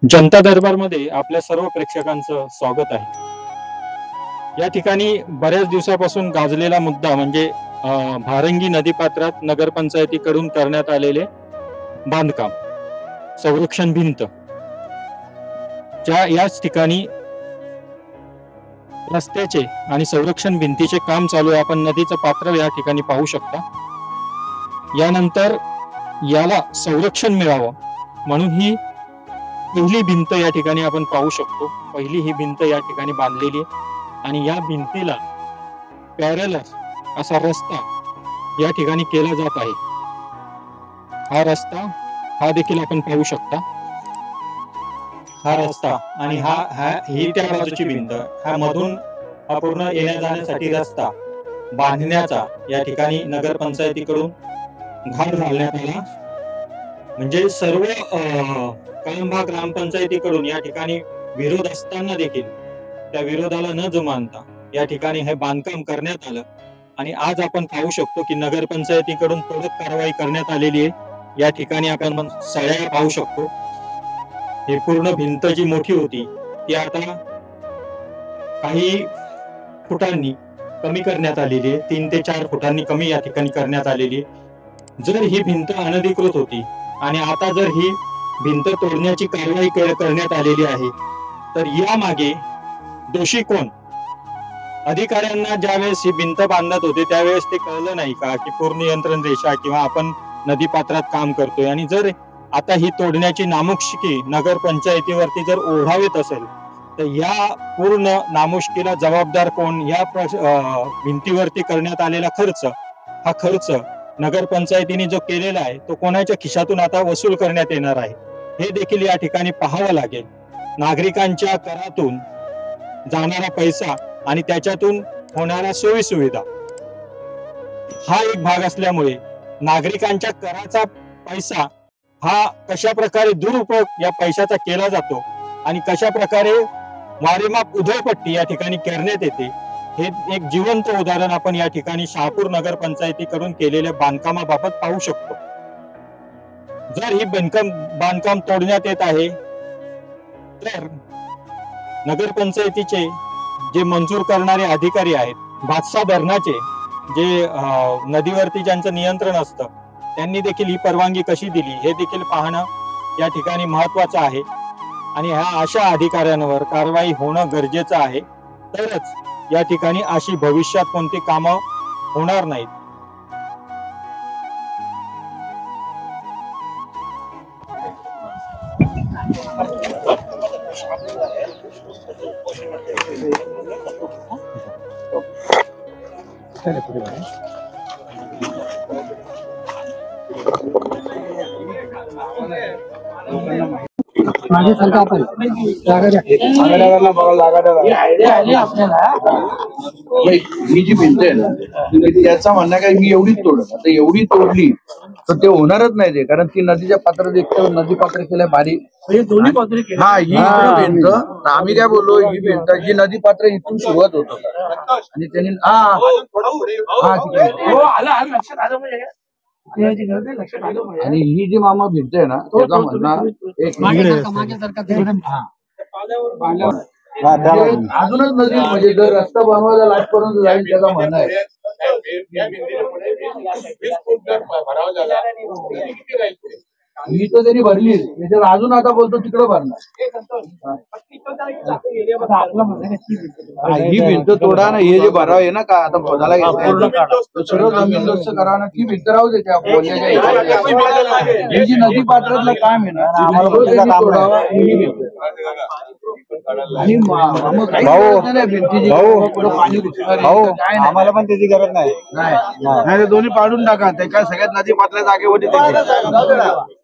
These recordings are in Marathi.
जनता दरबारमध्ये आपल्या सर्व प्रेक्षकांचं स्वागत आहे। या ठिकाणी बऱ्याच दिवसापासून गाजलेला मुद्दा म्हणजे भारंगी नदीपात्रात नगरपंचायतीकडून करण्यात आलेले बांधकाम संरक्षण भिंत, याच ठिकाणी रस्त्याचे आणि संरक्षण भिंतीचे काम चालू आहे। आपण नदीचं पात्र या ठिकाणी पाहू शकता। यानंतर याला संरक्षण मिळावं म्हणून ही पहिली भिंत या ठिकाणी आपण पाहू शकतो। पहिली ही भिंत या ठिकाणी बांधलेली आहे आणि या भिंतीला पॅरलल असा रस्ता या ठिकाणी केला जात आहे। हा रस्ता हा देखील आपण पाहू शकता। हा रस्ता आणि ही त्या बाजूची भिंत, हा मधून पूर्ण येण्या जाण्यासाठी रस्ता बांधण्याचा या ठिकाणी नगरपंचायतीकडून घाट घालण्यात आला। म्हणजे सर्व कळंबा ग्रामपंचायतीकडून या ठिकाणी विरोध असताना देखील त्या विरोधाला न जुमानता या ठिकाणी हे बांधकाम करण्यात आलं आणि आज आपण पाहू शकतो की नगरपंचायतीकडून त्वरित कारवाई करण्यात आलेली आहे। या ठिकाणी आपण सळ्या पाहू शकतो। ही पूर्ण भिंत जी मोठी होती ती आता काही फुटांनी कमी करण्यात आलेली आहे। 3 ते 4 फुटांनी कमी या ठिकाणी करण्यात आलेली आहे। जर ही भिंत अनधिकृत होती आणि आता जर ही भिंत तोडण्याची कारवाई करण्यात आलेली आहे तर यामागे दोषी कोण? अधिकाऱ्यांना ज्यावेळेस ही भिंत बांधत होते त्यावेळेस ते कळलं नाही का की पूर्ण नियंत्रण रेषा किंवा आपण नदीपात्रात काम करतोय, आणि जर आता ही तोडण्याची नामुष्की नगरपंचायतीवरती जर ओढावत असेल तर या पूर्ण नामुष्कीला जबाबदार कोण? या भिंतीवरती करण्यात आलेला खर्च, हा खर्च नगरपंचायतीने जो केलेला आहे तो कोणाच्या खिशातून आता वसूल करण्यात येणार आहे हे देखील या ठिकाणी पाहावं लागेल। नागरिकांच्या करातून जाणारा पैसा आणि त्याच्यातून होणाऱ्या सोयी सुविधा हा एक भाग असल्यामुळे नागरिकांच्या कराचा पैसा हा कशा प्रकारे दुरुपयोग या पैशाचा केला जातो आणि कशा प्रकारे वारेमाप उधळपट्टी या ठिकाणी करण्यात येते हे एक जिवंत उदाहरण आपण या ठिकाणी शहापूर नगरपंचायतीकडून केलेल्या बांधकामाबाबत पाहू शकतो। जर ही बांधकाम तोडण्यात येत आहे तर नगरपंचायतीचे जे मंजूर करणारे अधिकारी आहेत, भातसा धरणाचे जे नदीवरती ज्यांचं नियंत्रण असतं त्यांनी देखील ही परवानगी कशी दिली हे देखील पाहणं या ठिकाणी महत्वाचं आहे आणि ह्या अशा अधिकाऱ्यांवर कारवाई होणं गरजेचं आहे। तरच या ठिकाणी अशी भविष्यात कोणती कामं होणार नाहीत। माझे सरकार आपण ही जी भिंत आहे ना त्याचा म्हणणं काय मी एवढीच तोडत, आता एवढी तोडली तर ते होणारच नाही ते, कारण ती नदीच्या पात्रात एक नदी पात्र केलंय भारी। हा ही भिंत आम्ही काय बोललो, ही भिंत जी नदी पात्र इथून सुरुवात होत आणि त्यांनी आणि ही जी मामा भिंत आहे ना त्याचा म्हणणं अजूनच नदी म्हणजे जर रस्ता बनवायला लाटपर्यंत जाईल त्याचा म्हणणं आहे। ही तर त्यांनी भरली त्याच्यात अजून आता बोलतो तिकडं भरणार। ही भिंत तोडा ना, हे जे भराव आहे ना का आता पोदाला सर्व जमीन दोस्त करा ना, ती भिंत राहू दे त्या ही जी नदी पात्रातलं काम आहे ना तोडावा आणि आम्हाला पण त्याची गरज नाही, दोन्ही पाडून टाका ते काय सगळ्यात नदी पात्राच्या जागेवर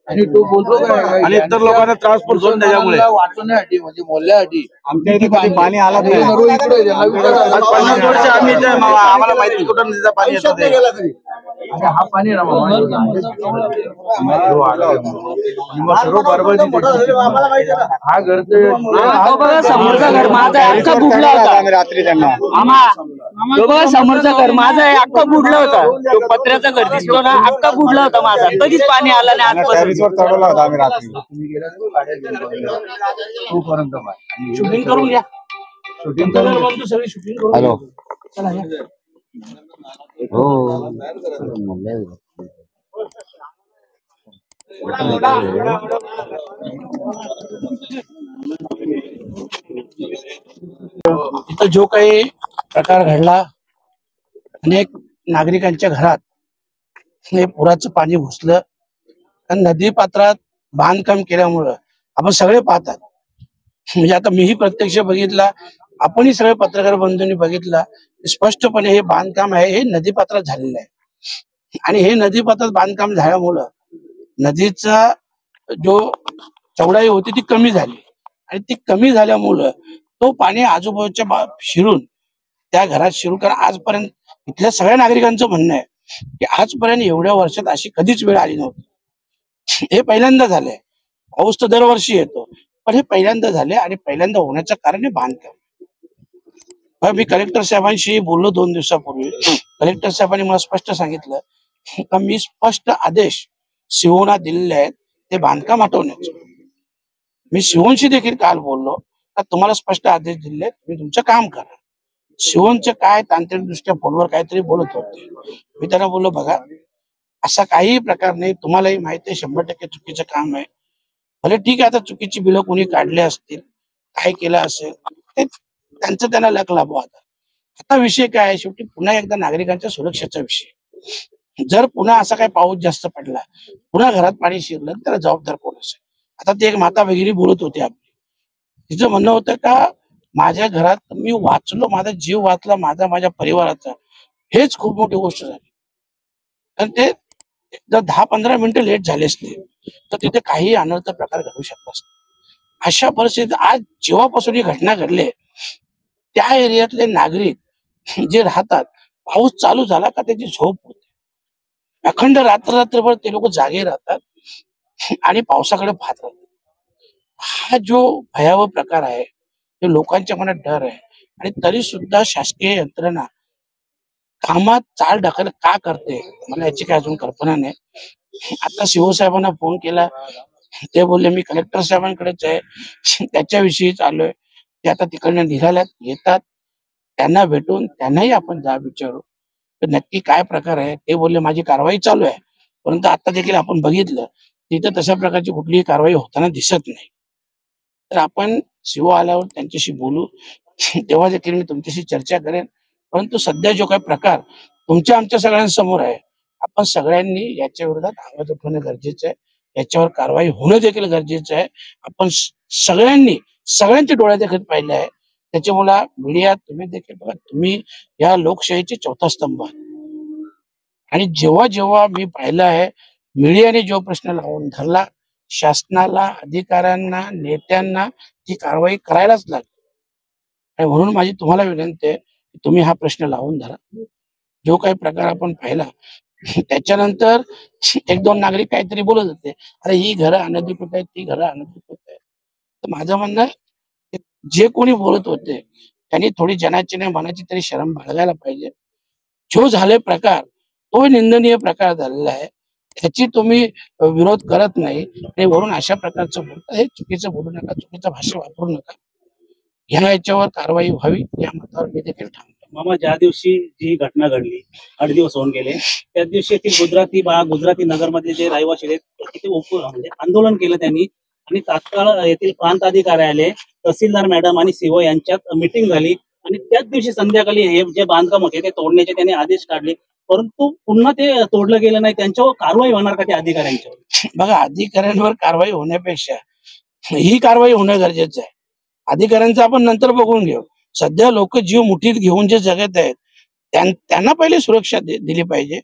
आणि तो बोलतो काय आणि इतर लोकांना त्रास पण होतो त्याच्यामुळे वाचवण्यासाठी म्हणजे मोल्यासाठी आमच्या इथे कधी पाणी आला नाही। 50 वर्ष आम्ही आम्हाला माहिती कुठं नदीचं पाणी येतं हा पाणी ना सर्व बरोबर हा घरचं समोरचा घर माझा आमचा बुडला होता रात्री त्यांना तो बघा समोरचा घर माझा आहे, अख्खा बुडला होता. तो पत्र्याचा घर दिसतो ना, अख्खा बुडला होता माझा. कधीच पाणी आलं नाही आजपासून. टेरेसवर चढवला होता आम्ही रात्री. तुम्ही गेला तर गाड्या घेऊन तोपर्यंत शूटिंग करून घ्या. शूटिंग करून सगळी शूटिंग करून हॅलो. चला या. इथं जो काही प्रकार घडला, अनेक नागरिकांच्या घरात हे पुराचं पाणी घुसलं आणि नदी पात्रात बांधकाम केल्यामुळं आपण सगळे पाहतात. म्हणजे आता मीही प्रत्यक्ष बघितला, आपणही सगळे पत्रकार बंधूंनी बघितला, स्पष्टपणे हे बांधकाम आहे हे नदी पात्रात झालेलं आहे. आणि हे नदी पात्रात बांधकाम झाल्यामुळं नदीचा जो चौडाई होती ती कमी झाली आणि ती कमी झाल्यामुळं तो पाणी आजूबाजूच्या शिरून त्या घरात शिरून. कारण आजपर्यंत इथल्या सगळ्या नागरिकांचं म्हणणं आहे की आजपर्यंत एवढ्या वर्षात अशी कधीच वेळ आली नव्हती. हे पहिल्यांदा झालंय. पाऊस तर दरवर्षी येतो, पण हे पहिल्यांदा झाले आणि पहिल्यांदा होण्याचं कारण हे बांधकाम. मी कलेक्टर साहेबांशी बोललो 2 दिवसापूर्वी. कलेक्टर साहेबांनी मला स्पष्ट सांगितलं का मी स्पष्ट आदेश सिओना दिलेले आहेत ते बांधकाम हटवण्याचे. मी सिओनशी देखील काल बोललो का तुम्हाला स्पष्ट आदेश दिले आहेत, तुम्ही तुमचं काम करा. सिओनचे काय तांत्रिक दृष्ट्या फोनवर काहीतरी बोलत होते. मी त्यांना बोललो बघा असा काही प्रकार नाही, तुम्हालाही माहिती आहे 100% चुकीचं काम आहे. भले ठीक आहे, आता चुकीची बिलं कोणी काढले असतील, काय केलं असेल ते त्यांचं त्यांना लक लाभवा. आता विषय काय आहे, शेवटी पुन्हा एकदा नागरिकांच्या सुरक्षेचा विषय. जर पुन्हा असा काही पाऊस जास्त पडला, पुन्हा घरात पाणी शिरलं, त्याला जबाबदार कोण असेल. आता ती एक माता वगैरे बोलत होती आपली, तिचं म्हणणं होतं का माझ्या घरात मी वाचलो, माझा जीव वाचला, माझ्या परिवाराचा, हेच खूप मोठी गोष्ट झाली. आणि ते जर 10-15 मिनिटं लेट झाले असते तर तिथे काही अनर्थ प्रकार घडू शकत असते. अशा परिस्थितीत आज जेव्हापासून ही घटना घडली त्या एरियातले नागरिक जे राहतात, पाऊस चालू झाला का त्याची झोप होते. अखंड रात्रभर ते लोक जागे राहतात आणि पावसाकडे पाहत राहतात. हा जो भयावह प्रकार आहे, तो लोकांच्या मनात डर आहे आणि तरी सुद्धा शासकीय यंत्रणा कामात चाल ढकल का करते मला याची काही अजून कल्पना नाही. आता साहेबांना फोन केला, ते बोलले मी कलेक्टर साहेबांकडेच आहे, त्याच्याविषयी चालू आहे. ते आता तिकडनं निघाल्यात, येतात, त्यांना भेटून त्यांनाही आपण जाब विचारू तर नक्की काय प्रकार आहे. ते बोलले माझी कारवाई चालू आहे, परंतु आता देखील आपण बघितलं तिथं तशा प्रकारची कुठलीही कारवाई होताना दिसत नाही. तर आपण सीओ आल्यावर त्यांच्याशी बोलू, तेव्हा देखील मी तुमच्याशी चर्चा करेन. परंतु सध्या जो काही प्रकार तुमच्या आमच्या सगळ्यांसमोर आहे, आपण सगळ्यांनी याच्या विरोधात आवाज उठवणं गरजेचं आहे. याच्यावर कारवाई होणं देखील गरजेचं आहे. आपण सगळ्यांच्या डोळ्यात देखील पाहिलं आहे. त्याच्यामुळे मीडिया तुम्ही देखील बघा, तुम्ही या लोकशाहीचे चौथा स्तंभ आहात. आणि जेव्हा जेव्हा मी पाहिलं आहे मीडियाने जो प्रश्न लावून धरला, शासनाला, अधिकाऱ्यांना, नेत्यांना ती कारवाई करायलाच लागली. आणि म्हणून माझी तुम्हाला विनंती आहे की तुम्ही हा प्रश्न लावून धरा. जो काही प्रकार आपण पाहिला त्याच्यानंतर 1-2 नागरिक काहीतरी बोलत होते, अरे ही घरं अनधिकृत आहेत, ती घरं अनधिकृत आहेत. तर माझं म्हणणं जे कोणी बोलत होते त्यांनी थोडी जनाची नाही मनाची तरी शरम बाळगायला पाहिजे. जो झाले प्रकार तो निंदनीय प्रकार झालेला आहे, त्याची तुम्ही विरोध करत नाही आणि वरून अशा प्रकारचं बोलता, हे चुकीचं बोलू नका, चुकीचं भाष्य वापरू नका. याच्यावर कारवाई व्हावी या मतावर मी देखील ठाम. मामा, ज्या दिवशी जी घटना घडली 8 दिवस होऊन गेले, त्याच दिवशी येथील गुजराती नगरमध्ये जे रहिवासी आहेत तिथे म्हणजे आंदोलन केलं त्यांनी आणि तात्काळ येथील प्रांत अधिकारी आले, तहसीलदार मॅडम आणि सीओ यांच्यात मीटिंग झाली आणि त्याच दिवशी संध्याकाळी हे जे बांधकाम होते ते तोडण्याचे त्यांनी आदेश काढले. परंतु पुन्हा ते तोडलं गेलं नाही. त्यांच्यावर कारवाई होणार का त्या अधिकाऱ्यांच्यावर? बघा, अधिकाऱ्यांवर कारवाई होण्यापेक्षा ही कारवाई होणं गरजेचं आहे. अधिकाऱ्यांचं आपण नंतर बघून घेऊ. सध्या लोक जीव मुठीत घेऊन जे जगत आहेत त्यांना पहिले सुरक्षा दिली पाहिजे.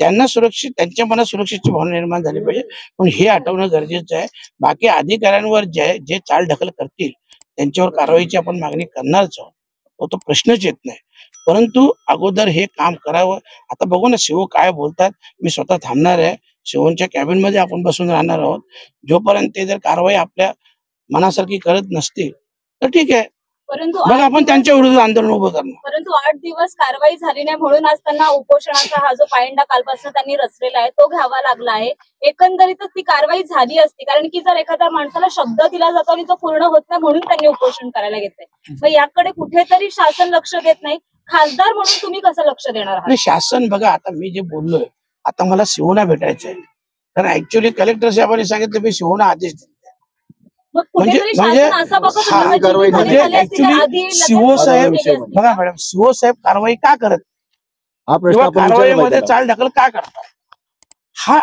त्यांना सुरक्षित, त्यांच्या मनात सुरक्षेची भावना निर्माण झाली पाहिजे. पण हे हटवणं गरजेचं आहे. बाकी अधिकाऱ्यांवर जे चाल ढकल करतील त्यांच्यावर कारवाईची आपण मागणी करणारच आहोत, तो प्रश्नच येत नाही. परंतु अगोदर हे काम करावं. आता बघू ना सीओ काय बोलतात. मी स्वतः थांबणार आहे, सीओच्या कॅबिन मध्ये आपण बसून राहणार आहोत. जोपर्यंत ते जर कारवाई आपल्या मनासारखी करत नसतील तर ठीक आहे, परंतु मग आपण त्यांच्या विरुद्ध आंदोलन उभं करणार. परंतु 8 दिवस कारवाई झाली नाही म्हणून आज त्यांना उपोषणाचा हा जो पायंडा कालपासून त्यांनी रचलेला आहे तो घ्यावा लागला आहे. एकंदरीतच ती कारवाई झाली असती, कारण की जर एखाद्या माणसाला शब्द दिला जातो आणि तो पूर्ण होत नाही म्हणून त्यांनी उपोषण करायला घेतलंय. मग याकडे कुठेतरी शासन लक्ष देत नाही. खासदार म्हणून तुम्ही कसं लक्ष देणार आहात? नाही, शासन बघा, आता मी जे बोललोय, आता मला शिवना भेटायचंय, कारण ऍक्च्युअली कलेक्टर साहेबांनी सांगितलं मी शिवना आदेश दिले. मग कुठेतरी म्हणजे शासन असं बघत हा, होतं का जी म्हणजे झाली असती तर ऍक्च्युली आधी लगेच सीओ साहेब, केली असती? बघा मॅडम, सीओ साहेब कारवाई का करत हा प्रश्न किंवा आपण विचारला कारवाईमध्ये पाहिजे. चाल ढकल का करतात, हा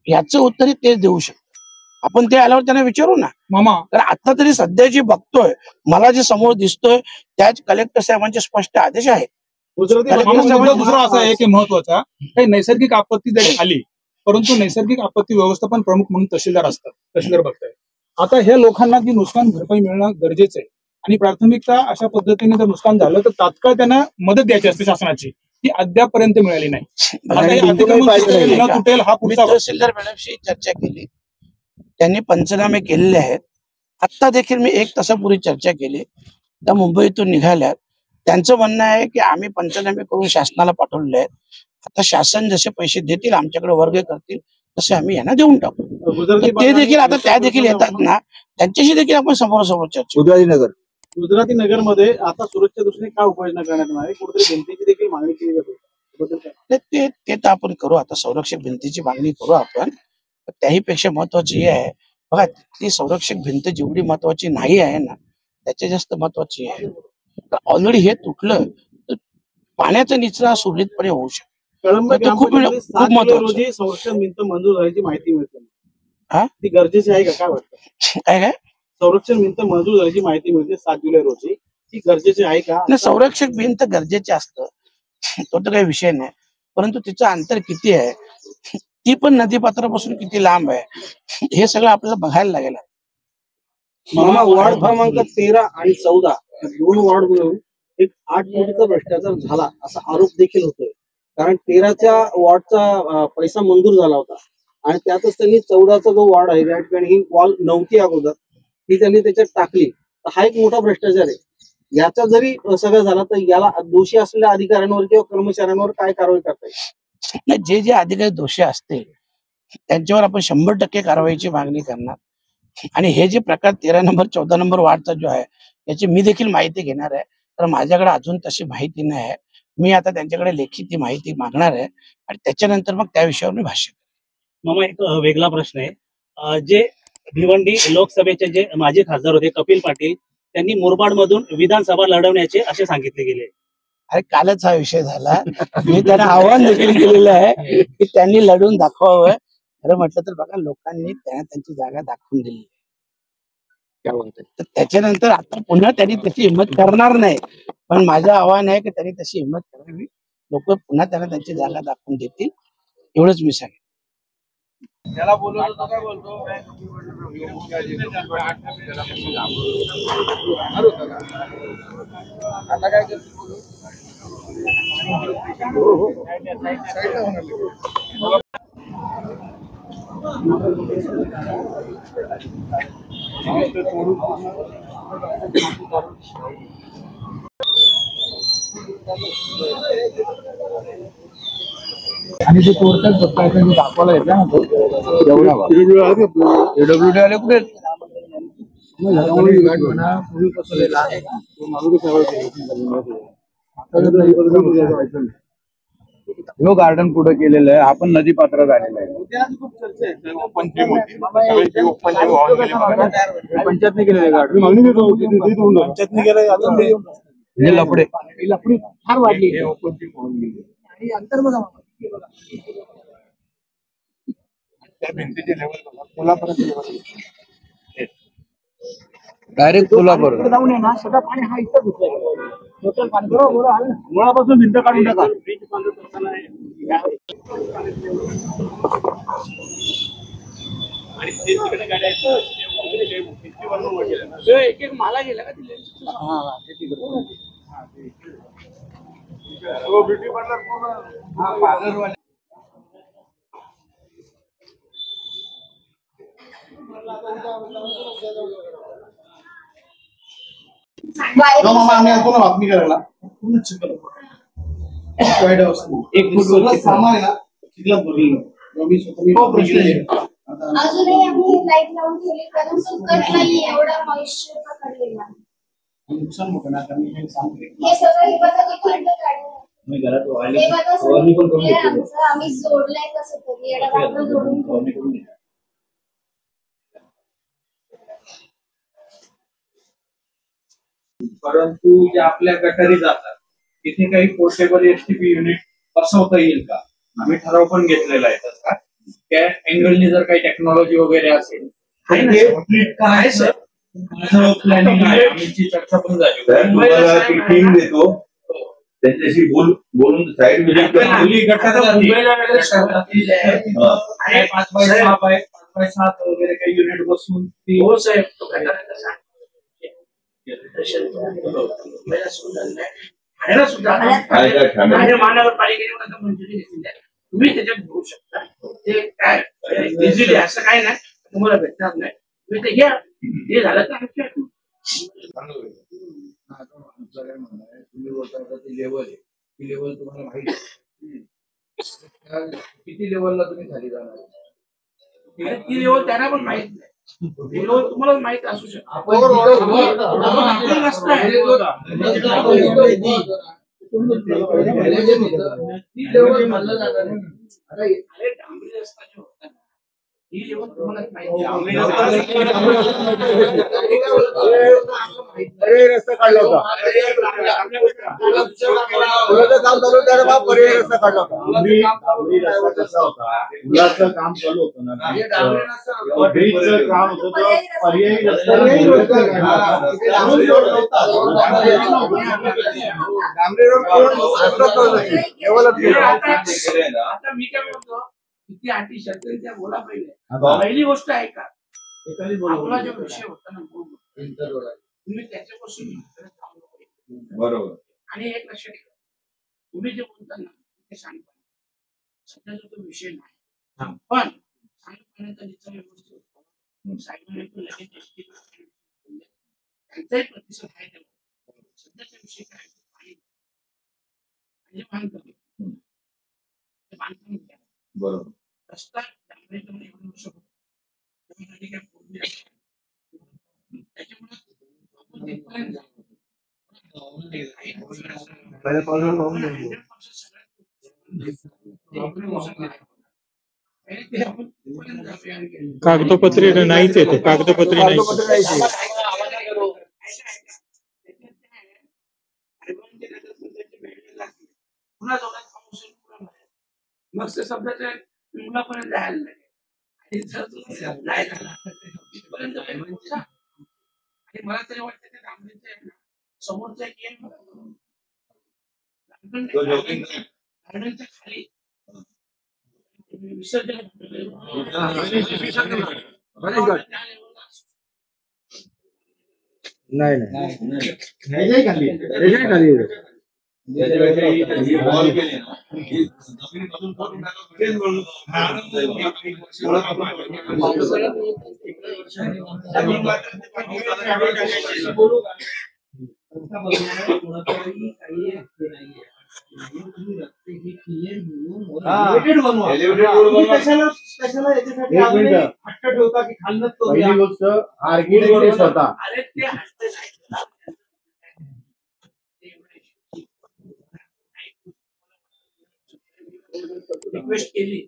याचं उत्तर तेच देऊ शकतो. आपण ते आल्यावर त्यांना विचारू ना मामा. तर आता तरी सध्या जी बघतोय, मला जे समोर दिसतोय त्याच कलेक्टर साहेबांचे स्पष्ट आदेश आहेत. मुद्दा दुसरा असा आहे की महत्वाचा, काही नैसर्गिक आपत्ती जरी आली, परंतु नैसर्गिक आपत्ती व्यवस्थापन प्रमुख म्हणून तहसीलदार असतात, तहसीलदार बघताय. आता ह्या लोकांना ती नुकसान भरपाई मिळणं गरजेचं आहे आणि प्राथमिकता अशा पद्धतीने जर नुकसान झालं तर तात्काळ त्यांना मदत द्यायची असते शासनाची, ती अद्यापर्यंत मिळाली नाही. आता हे अतिक्रमण तुटेल न तुटेल हा मी पुढचा तहसीलदार मॅडमशी चर्चा केली, त्यांनी पंचनामे केलेले आहेत. आता देखील मी 1 तासापूर्वी चर्चा केली, त्या मुंबईतून निघाल्यात. त्यांचं म्हणणं आहे की आम्ही पंचनामे करून शासनाला पाठवलेले आहेत. आता शासन जसे पैसे देतील, आमच्याकडे वर्ग करतील, तसे आम्ही यांना देऊन टाकू. तर ते देखील आता त्या देखील येतात ना, त्यांच्याशी देखील आपण समोरासमोर चर्चा. गुजराती नगरमध्ये आता सुरक्षा दृष्टीने काय उपाययोजना करण्यात येणार आहे? कुठेतरी भिंतीची देखील मागणी केली जाते. ते तर आपण करू, आता संरक्षक भिंतीची मागणी करू आपण. त्याही पेक्षा महत्वाची हे आहे, बघा, ती संरक्षक भिंत जेवढी महत्वाची नाही आहे ना, त्याच्या जास्त महत्वाची आहे. ऑलरेडी हे तुटलं तर पाण्याचा निचरा सुरळीतपणे होऊ शकतो. कळंब खूप ग्रामपंचायतीमध्ये 7 जुलै महत्वाचं. रोजी संरक्षण भिंत मंजूर झाल्याची माहिती मिळते. हा? ती गरजेची आहे का, काय वाटतं? काय संरक्षण भिंत मंजूर झाल्याची माहिती मिळते 7 जुलै रोजी, ती गरजेची आहे का? नाही, संरक्षक भिंत गरजेचे असतं, तो तर काही विषय नाही. परंतु तिचं अंतर किती आहे, ती पण नदीपात्रापासून किती लांब आहे, हे सगळं आपल्याला बघायला लागेल. मामा, वॉर्ड क्रमांक 13 आणि 14 दोन वॉर्ड मिळून एक 8 कोटीचा भ्रष्टाचार झाला असा आरोप देखील होतोय. कारण 13च्या वॉर्डचा पैसा मंजूर झाला होता आणि त्यातच त्यांनी 14चा जो वॉर्ड आहे त्या ठिकाणी ही वॉल नव्हती अगोदर, ती त्यांनी त्याच्यात टाकली. तर हा एक मोठा भ्रष्टाचार आहे. याचा जरी सगळं झाला तर याला दोषी असलेल्या अधिकाऱ्यांवर किंवा कर्मचाऱ्यांवर काय कारवाई करता येईल? जे जे अधिकारी दोषी असतील त्यांच्यावर आपण 100% कारवाईची मागणी करणार. आणि हे जे प्रकार 13 नंबर 14 नंबर वार्डचा जो आहे याची मी देखील माहिती घेणार आहे, तर माझ्याकडे अजून तशी माहिती नाही आहे. मी आता त्यांच्याकडे लेखी ती माहिती मागणार आहे आणि त्याच्यानंतर मग त्या विषयावर मी भाष्य करेन. मामा, एक वेगळा प्रश्न आहे. जे भिवंडी लोकसभेचे जे माजी खासदार होते कपिल पाटील, त्यांनी मुरबाड मधून विधानसभा लढवण्याचे असे सांगितले गेले. अरे, कालच हा विषय झाला. मी त्यांना आव्हान देखील केलेलं आहे की त्यांनी लढून दाखवावं. खरं म्हटलं तर बघा, लोकांनी त्यांना त्यांची जागा दाखवून दिली. तर त्याच्यानंतर आता पुन्हा त्यांनी तशी हिंमत करणार नाही, पण माझं आव्हान आहे की त्यांनी तशी हिंमत करावी. लोक पुन्हा त्यांना त्यांची जागा दाखवून देतील, एवढंच मी सांगेन. त्याला बोलवलं तर काय बोलतो आता काय आणि ते तोडतात बघताय ते दाखवायला येत ना तो एडब्ल्यूडी आले कुठे ह्यो गार्डन पुढे केलेलं आहे, आपण नदी पात्रात आलेलं आहे. खूप चर्चा आहे. पंचायतने केलेलं गार्डन पंचायतने केलं. हे लपडे फार वाढली. डायरेक्ट कोल्हापूर जाऊन आहे ना, सगळं पाणी हा इथं घुसलं. टोटल पाणी बरोबर आहे ना, मुळापासून भिंत काढून टाका. एक एक माला गेला का तिथे. मामा आम्ही आलो ना बातमी करायला पूर्ण चिखल वाईट अवस्था. एक फूट सामान आहे ना चिखलात भरलेलं मी स्वतः अजूनही आम्ही लाईट लावून ठेवली कारण सुकत नाही एवढा मॉइश्चर पकडलेला. नुकसान होतं ना कारण हे सांगते हे सगळं हे बघा ते खंड काढलं. मी घरात हे बघा सगळं हे आमचं आम्ही सोडलंय कसं तरी एवढा रात्र जोडून परंतु जे आपल्या गटारी जातात तिथे काही पोर्टेबल एसटीपी युनिट बसवता येईल का? आम्ही ठराव पण घेतलेला आहे तसा. त्या अँगलनी जर काही टेक्नॉलॉजी वगैरे असेल काय सर माझं प्लॅनिंग आहे. आमची चर्चा पण झाली. तुम्हाला टीम देतो त्यांच्याशी बोलून साईड विजिट आणि 5x6 5x7 वगैरे काही युनिट बसून ती हो साहेब महानगरपालिकेने मंजुरी घेतली आहे. तुम्ही त्याच्यात घेऊ शकता. ते काय इझिली असं काय नाही तुम्हाला भेटणार नाही. तुम्ही ते घ्या. ते झालं तर तुम्ही बोलता ती लेवल आहे ती लेवल तुम्हाला माहिती किती लेवलला तुम्ही खाली जाणार ती लेवल त्यांना पण माहित नाही. लेवल तुम्हाला माहित असू शकतो. ही लेवल तुम्हाला पर्यायी रस्ता काढला होता. पुलाचं काम चालू त्याला पर्यायी रस्ता काढला होता. पुलाचं काम चालू होतं ना ब्रिजचं काम होतं पर्यायी रस्ता आता मी काय म्हणतो किती अटी शर्ती त्या बोला पहिले. पहिली गोष्ट आहे का आपला जो विषय होता ना तुम्ही त्याच्यापासून बरोबर. आणि एक लक्षात ठेवा तुम्ही जे बोलता ना ते सांगता सध्याचा तो विषय नाही पण सांगण्याचा निश्चय व्यवस्थित होतो. साहेबांनी तो लगेच त्यांचाही प्रतिसाद आहे त्याला. सध्याचा विषय काय पाणी बांधकाम ते बांधकाम बरोबर. रस्ता डांबरीकरण एवढं वर्ष होतं कागदोपत्री नाहीच येते. कागदोपत्री नाहीच. मग ते शब्दाच्या मुलापर्यंत जायला लागेल आणि जर तुला नाही झाला तिथपर्यंत आणि मला तरी वाटतं ते डांबरीचं समोरचा गेम गार्डनच्या खाली विसर्जन नाही खाली बॉल केले ना पहिली गोष्ट आर्किटेक्ट स्वतः रिक्वेस्ट केली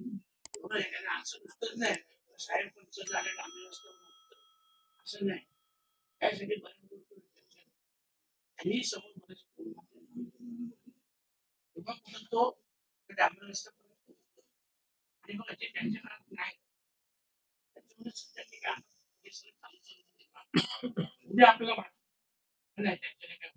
असं उत्तर नाही साहेब पंच झाले डांबरी असं नाही त्यासाठी त्यांनी समोर तो डांबरी रस्ता आणि मग त्यांच्या घरात नाही त्याच्यामुळे सध्या ते काम उद्या आपल्याला नाही त्यांच्याने काय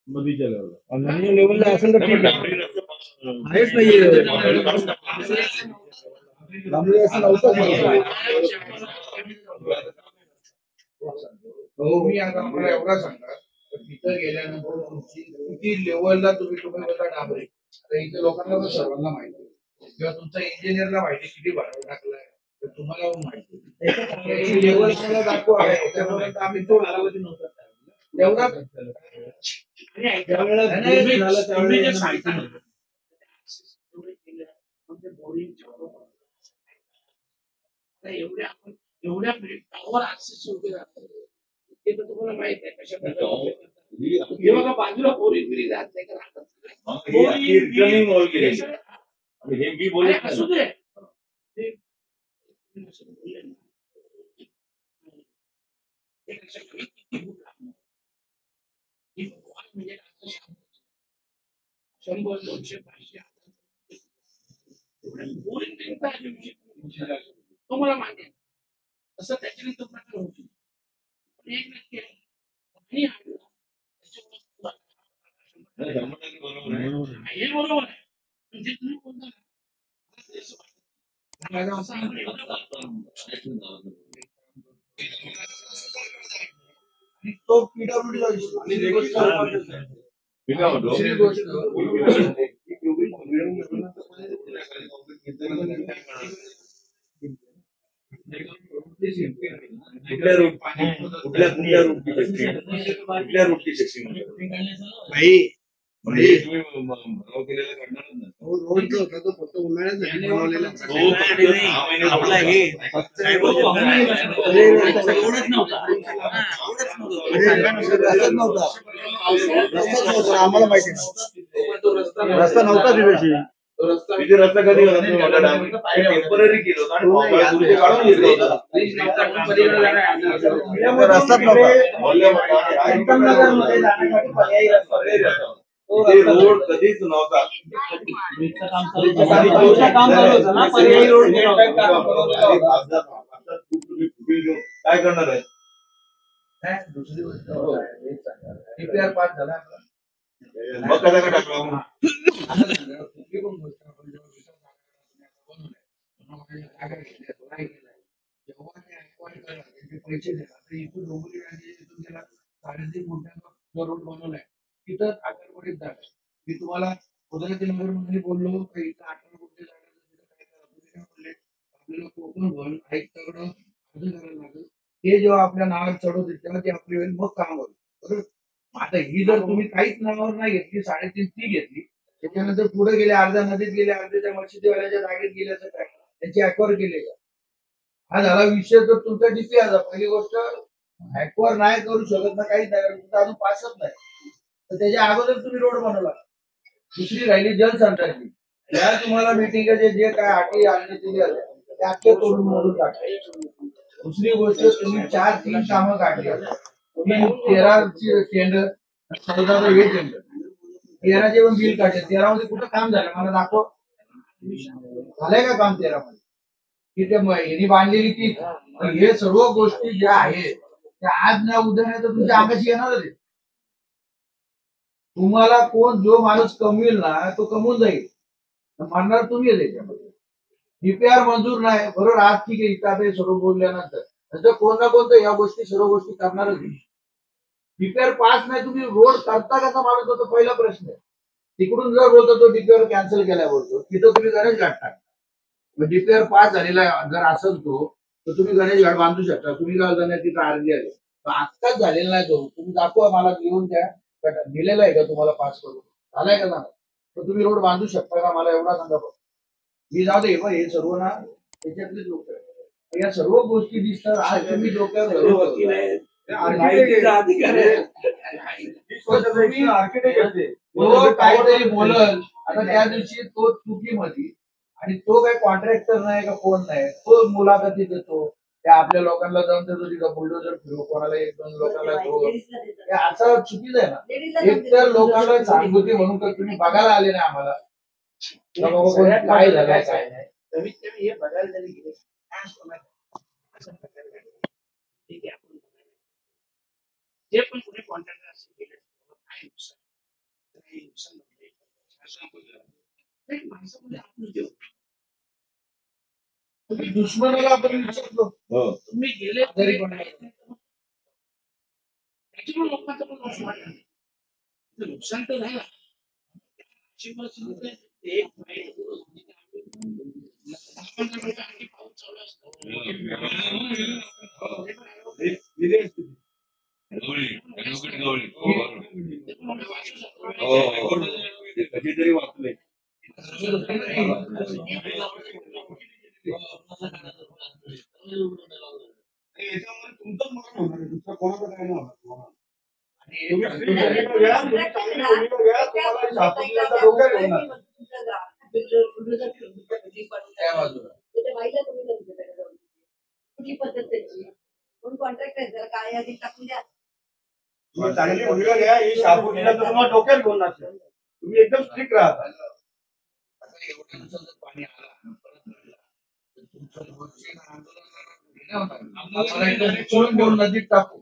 नदीच्या लेवलला असेल तर ठीक आहे. आहेच नाहीये असं नव्हतं. मी आता मला एवढा सांगा तिथं गेल्यानंतर तुमची किती लेवलला तुम्ही बघा डांबरे. आता इथे लोकांना तर सर्वांना माहिती आहे किंवा तुमचा इंजिनियरला माहिती किती भाडं टाकलाय तर तुम्हाला माहिती लेवल मला दाखवा त्याच्यापर्यंत आम्ही तो कालावधी नव्हता तेवढा एवढ्या टावर ऍक्सेस उभे राहतात ते तर तुम्हाला माहित आहे कशा प्रकारे हे बघा बाजूला बोरी बिरी जात नाही का राहतात हे मी बोलत असू दे म्हणजे 100 200 500 तुम्हाला माहिती आहे तसं त्याच्यानंतर प्रकार होतो एक नक्की आहे हे बरोबर आहे म्हणजे तुम्ही बोलता तो पीडब्ल्यूडीचा दुसरी गोष्ट कुठल्या रूटची सेक्शन भाई तुम्ही भराव केलेला करणारच ना रोडचा होता तो फक्त उन्हाळ्यात बनवलेला आपला हे आम्हाला माहिती रस्ता नव्हता दिवशी तिथे रस्ता कधी होता टेम्पररी केलं रोड कधीच नव्हता काय करणार आहे दुसरी गोष्ट DPR पास झाला मग कसा का टाकला पैसे देतात इथून डोंबिवली इथून गेला 3.5 गुंठ्यांचा रोड बनवलाय तिथं आकारपडीत जागा मी तुम्हाला नगर मध्ये बोललो का इथं 18 गुंठे जागा काय बोलले आपल्याला कोकण भवन आयुक्ताकडं अर्ज करायला लागेल ते जेव्हा आपल्या नावावर चढवतील तेव्हा ते आपली वेळ मग काम होईल बरोबर. आता ही जर तुम्ही काहीच नावावर नाही घेतली 3.5 ती घेतली त्याच्यानंतर पुढे गेले अर्ध्या नदीत गेले अर्ध्याच्या मशिदीवाल्याच्या जागेत गेल्याचं काय त्यांची ऍक्वायर केले का हा झाला विषय तर तुमचा DPR पहिली गोष्ट ऍक्वायर नाही करू शकत ना काहीच नाही तुमचा अजून पासच नाही तर त्याच्या अगोदर तुम्ही रोड बनवला. दुसरी राहिली जलसंधारण या तुम्हाला मिटिंगचे जे काय अटी आणले ते अख्खे तोडून मोडून टाकले. दुसरी गोष्ट तुम्ही 4-3 कामं काढली तुम्ही 13ची टेंडर 14चं हे टेंडर 13चे पण बिल काढले 13 मध्ये कुठं काम झालं मला दाखव झालंय का काम 13 मध्ये की ते यांनी बांधलेली ती हे सर्व गोष्टी ज्या आहेत त्या आज ना उद्या नाही तर तुमच्या अंगाशी येणारच आहे. तुम्हाला कोण जो माणूस कमवेल ना तो कमवून जाईल मानणार तुम्ही त्याच्यामध्ये DPR मंजूर नाही बरोबर आज ठीक आहे इथं आता सर्व बोलल्यानंतर कोण ना कोणतं या गोष्टी सर्व गोष्टी करणारच DPR पास नाही तुम्ही रोड करता कसा माणूस होतो पहिला प्रश्न आहे. तिकडून जर बोलतो तो DPR कॅन्सल केलाय बोलतो तिथं तुम्ही गणेश घाट टाकता DPR पास झालेला जर असेल तो तर तुम्ही गणेश घाट बांधू शकता तुम्ही काय जाणार तिथं अर्धी आले आत्ताच झालेला नाही तो तुम्ही दाखवा मला लिहून द्या दिलेला आहे का तुम्हाला पास करून झालाय का ना तर तुम्ही रोड बांधू शकता का मला एवढा सांगा मी जाऊ दे हे सर्व ना त्याच्यातलेच लोक आहेत या सर्व गोष्टी दिसतात आज तुम्ही डोक्यावर काहीतरी बोलल आता त्या दिवशी तो चुकीमध्ये आणि तो काही कॉन्ट्रॅक्टर नाही का कोण नाही तो मुलाखती देतो त्या आपल्या लोकांना जाऊन देतो तिथं बुलडोजर फिरव कोणाला 1-2 लोकांना असं चुकीचं आहे ना. एक तर लोकांना सहानुभूती म्हणून तर तुम्ही बघायला आले नाही आम्हाला काय झालंय काय नाही कमीत कमी हे बघायला तरी गेले ठीक आहे आपण जे पण कुठे कॉन्ट्रॅक्टर असेल काय नुकसान माणसामध्ये आपण देऊ तुम्ही दुश्मनाला आपण विचारतो तुम्ही गेले तरी त्याच्यामुळे लोकांचं पण असं वाटलं नुकसान तर झालं. अशी परिस्थिती एक पाऊस चालू असतो. कधीतरी वाचले. याच्यामुळे तुमचंच मरण होणार आहे, दुसरं कोणाचं काय नाही होणार तुम्हाला. चांगली भूमिका घ्या. ही शापूरला तर तुम्हाला डोक्यात घेऊन नसेल, तुम्ही एकदम स्ट्रिक्ट राहता. पाणी आलं नदीत टाकू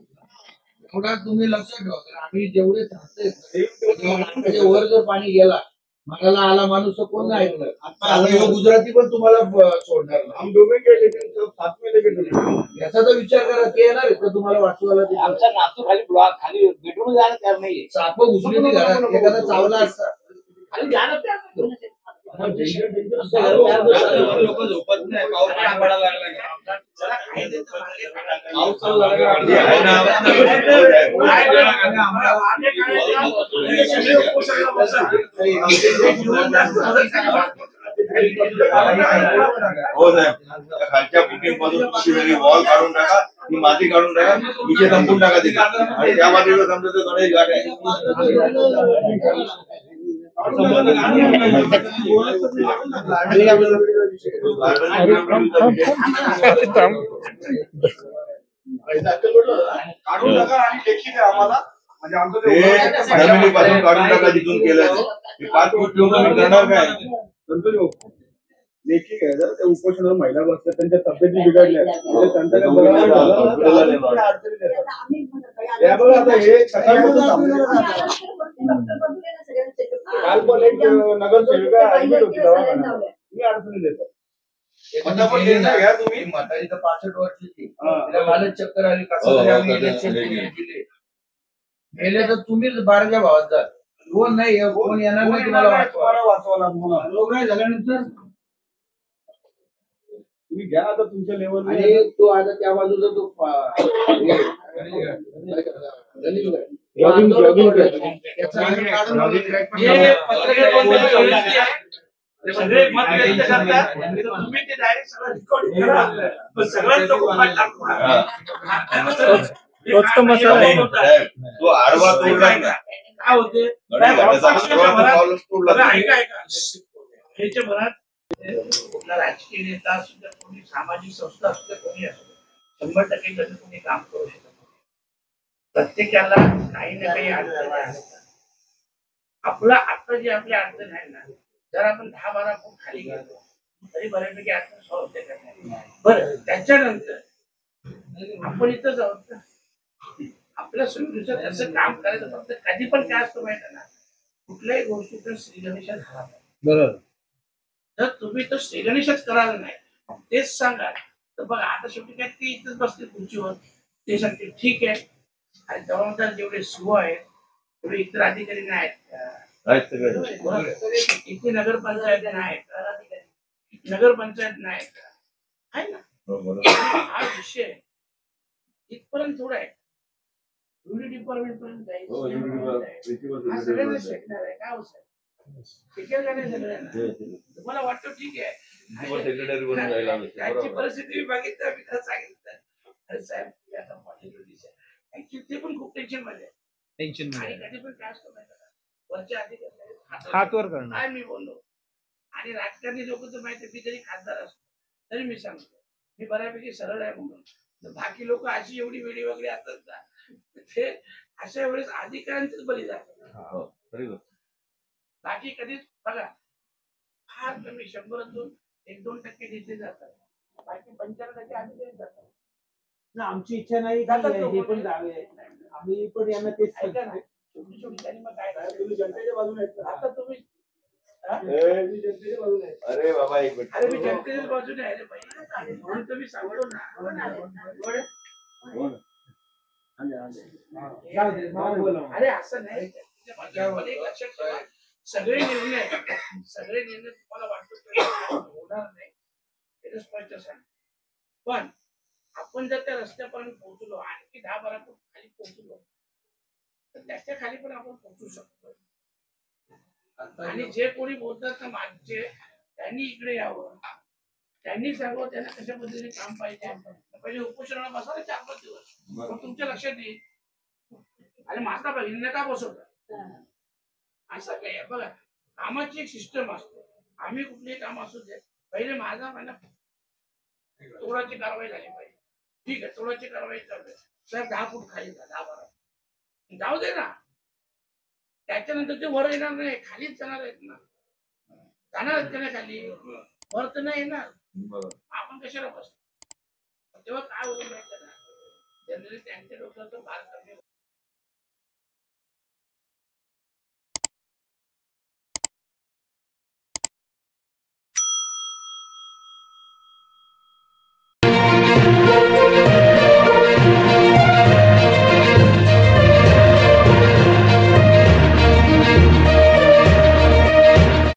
एवढा तुम्ही लक्षात ठेवा. आम्ही जेवढे चाहते वर जर पाणी गेला मनाला आला माणूस तर कोण नाही ऐकलं. आता गुजराती पण तुम्हाला सोडणार हम डुबेंगे लेकिन सब साथ में लेके डुबेंगे. याचा तर विचार करा. ते येणार का तुम्हाला वाचवायला? आमचा नातू खाली ब्लॉक खाली बेडरूम जायला तयार नाहीये. साप घुसली ती घरात, एखादा चावला असता खाली जाणं तयार नाही. लोक झोपत नाही. पाऊस पडायला लागला हो साहेब, खालच्या बुकिंग मधून वॉल काढून टाका, ही माती काढून टाका, इथे संपून टाका तिथे. आणि त्या मातीला समजा ते गणेश घाट आहे. काढून टाका आणि लेखी द्या आम्हाला. म्हणजे आमचं जमिनीपासून काढून टाका जिथून केलं. 5 फूट ठेवून तुम्ही करणार काय? लेखी घ्यायचं. त्या उपोषणावर महिला बसतात, त्यांच्या तब्येती बिघडल्या, त्यांचं काय बघा. आता हे काल पण एक नगरसेविका ऍडमिट होती दवाखान्यात. मी अडचणी देतो. घ्या तुम्ही. म्हातारी तर 65 वर्षाची, तिला कालच चक्कर आली. कसं तरी आम्ही इलेक्शन दिले. गेले तर तुम्हीच 12च्या भावात जा. कोण नाही कोण येणार नाही तुम्हाला वाचवायला. रोगराई झाल्यानंतर तुम्ही घ्या आता तुमच्या लेवल. आणि तो आता त्या बाजूचा तो सगळे मत व्यक्त करतात, तुम्ही ते डायरेक्ट सगळं रेकॉर्डिंग करा. सगळ्यात लोक फाट टाकतात. तो आडवा तोडला काय होते ह्याच्या भरात कुठला राजकीय नेता असू द्या, कोणी सामाजिक संस्था असू द्या, कोणी असू द्या, 100% त्याचं कोणी काम करू शकत नाही. प्रत्येकाला काही ना काही अडचण आहे. आपला आता जी आपली अडचण आहे ना, जर आपण 10-12 फूट खाली गेलो तरी बऱ्यापैकी अडचण सॉल्व्ह होते. बरं, त्याच्यानंतर आपण इथं जाऊ आपल्या सुविधेचं त्याचं काम करायचं. फक्त कधी पण काय असतं माहिती आहे ना, कुठल्याही गोष्टीचं श्री गणेशात झाला बरोबर. जर तुम्ही तो श्री गणेशच करायला नाही, तेच सांगा तर बघा. आता शेवटी काय ते इथंच बसते खुर्चीवर, ते सांगते ठीक आहे. आणि जबाबदार जेवढे सीओ आहेत तेवढे इतर अधिकारी नाही आहेत. इथे नगरपंचायत नाही, नगरपंचायत नाही आहे ना. हा विषय इथपर्यंत थोडा आहे. युनिट डिपार्टमेंट पर्यंत जायचं सगळ्यांना शिकणार आहे. काय होतं तुम्हाला वाटतं ठीक आहे, त्यांची परिस्थिती बघितलं, मी खरं सांगितलं. अरे साहेब ते पण खूप टेन्शन मध्ये टेन्शन कधी पण काय असतं माहिती का, वरच्या अधिकारी हातवर करणं काय मी बोललो. आणि राजकारणी लोक तर माहिती, मी जरी खासदार असतो तरी मी सांगतो मी बऱ्यापैकी सरळ आहे म्हणून. बाकी लोक अशी एवढी वेळी वगैरे असतात ना, ते अशा वेळेस अधिकाऱ्यांचेच बळी जातात. बाकी कधीच बघा फार कमी 100-1-2% जिथे जातात, बाकी 95% अधिकारी जातात. आमची इच्छा नाही हे पण जावे, आम्ही पण यांना तेच सांगतो. छोटी त्यांनी मग काय तुम्ही जनतेच्या बाजूने आहेत. आता तुम्ही जनतेच्या बाजूने. अरे बाबा एक मिनिट. अरे मी जनतेच्या बाजूने आहे रे भाई, म्हणून तुम्ही सांगतो ना. जाऊ दे, मला बोलव. अरे असं नाही त्याच्या माध्यमातून एक लक्षात ठेवा, सगळे निर्णय तुम्हाला वाटतो होणार नाही हे स्पष्ट सांग. पण आपण जर त्या रस्त्यापर्यंत पोहोचलो, आणखी 10-12 फूट खाली पोहोचलो, तर त्याच्या खाली पण आपण पोहोचू शकतो. आणि जे कोणी बोलतात ना मागचे, त्यांनी इकडे यावं, त्यांनी सांगावं त्यांना कशा पद्धतीने काम पाहिजे. पहिले उपोषणाला बसायला 4-5 दिवस, मग तुमच्या लक्षात येईल. आणि माता भगिनींना का बसवतात असं काय बघा, कामाची एक सिस्टम असते. आम्ही कुठलेही काम असू दे, पहिले माझा म्हणा तोडाची कारवाई झाली पाहिजे. ठीक आहे, तोडाची कारवाई चालू सर 10 फूट खाली जा, 10-12 जाऊ दे ना. त्याच्यानंतर ते वर येणार नाही, खालीच जाणार आहेत ना. जाणार आहेत का नाही खाली, वर तर नाही येणार. आपण कशाला बसतो. तेव्हा काय होईल माहिती ना, जनरली त्यांच्या डोक्यात भार कमी